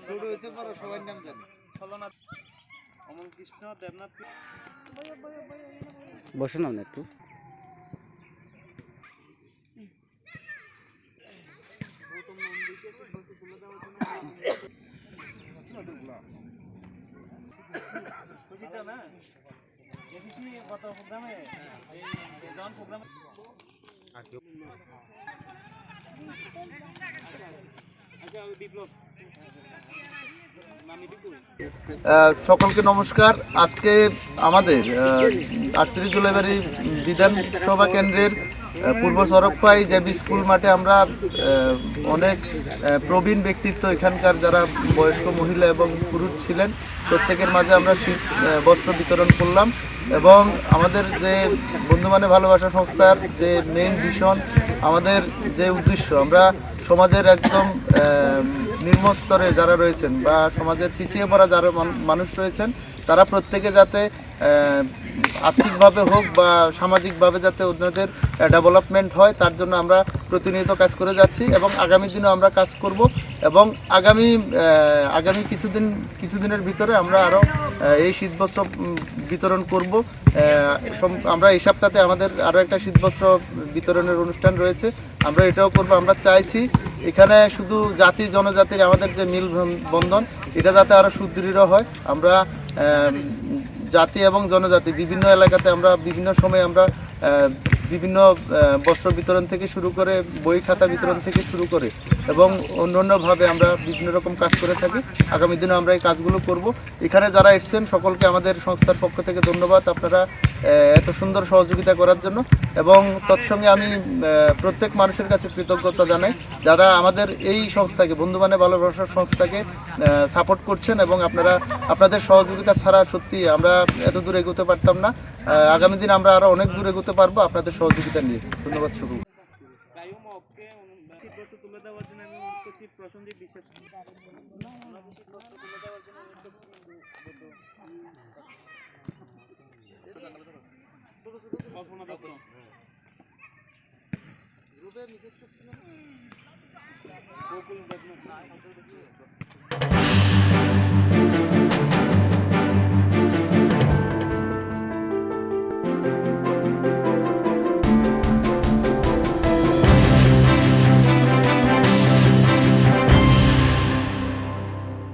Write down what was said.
ছোট হইতে পারো সবার নাম জানি। ছলনাথ, অমল কৃষ্ণ, দেবনাথ। বসুন আপনি একটু। গত প্রোগ্রামে প্রোগ্রামে সকলকে নমস্কার। আজকে আমাদের 38 জুলাইবাড়ি বিধানসভা কেন্দ্রের পূর্ব সরকপাই জেবি স্কুল মাঠে আমরা অনেক প্রবীণ ব্যক্তিত্ব এখানকার যারা বয়স্ক মহিলা এবং পুরুষ ছিলেন প্রত্যেকের মাঝে আমরা শীত বস্ত্র বিতরণ করলাম। এবং আমাদের যে বন্ধুমানে ভালোবাসা সংস্থার যে মেইন ভিশন, আমাদের যে উদ্দেশ্য, আমরা সমাজের একদম নিম্নস্তরে যারা রয়েছেন বা সমাজের পিছিয়ে পড়া যারা মানুষ রয়েছেন তারা প্রত্যেকে যাতে আর্থিকভাবে হোক বা সামাজিকভাবে যাতে ওনাদের ডেভেলপমেন্ট হয় তার জন্য আমরা প্রতিনিয়ত কাজ করে যাচ্ছি এবং আগামী দিনেও আমরা কাজ করব। এবং আগামী কিছুদিনের ভিতরে আমরা আরও এই শীতবস্ত্র বিতরণ করব। আমরা এই সপ্তাহে আমাদের আরও একটা শীতবস্ত্র বিতরণের অনুষ্ঠান রয়েছে, আমরা এটাও করব। আমরা চাইছি এখানে শুধু জাতি জনজাতির আমাদের যে মিল বন্ধন এটা যাতে আরও সুদৃঢ় হয়। আমরা জাতি এবং জনজাতি বিভিন্ন এলাকাতে আমরা বিভিন্ন সময়ে আমরা বিভিন্ন বস্ত্র বিতরণ থেকে শুরু করে বই খাতা বিতরণ থেকে শুরু করে এবং অন্যান্যভাবে আমরা বিভিন্ন রকম কাজ করে থাকি। আগামী দিনে আমরা এই কাজগুলো করব। এখানে যারা এসেছেন সকলকে আমাদের সংস্থার পক্ষ থেকে ধন্যবাদ, আপনারা এত সুন্দর সহযোগিতা করার জন্য। এবং তৎসঙ্গে আমি প্রত্যেক মানুষের কাছে কৃতজ্ঞতা জানাই যারা আমাদের এই সংস্থাকে বন্ধুমানে ভালোবাসার সংস্থাকে সাপোর্ট করছেন এবং আপনাদের সহযোগিতা ছাড়া সত্যি আমরা এত দূর এগোতে পারতাম না। আগামী দিন আমরা আরও অনেক দূর এগোতে পারবো আপনাদের সহযোগিতা নিয়ে। ধন্যবাদ। শুরু তুলে দেওয়ার জন্য আমি অনুরোধ করছি প্রসঞ্জিৎ বিশ্বাস কল্পনা দত্ত গ্রুপে মেসেজ করছিলাম।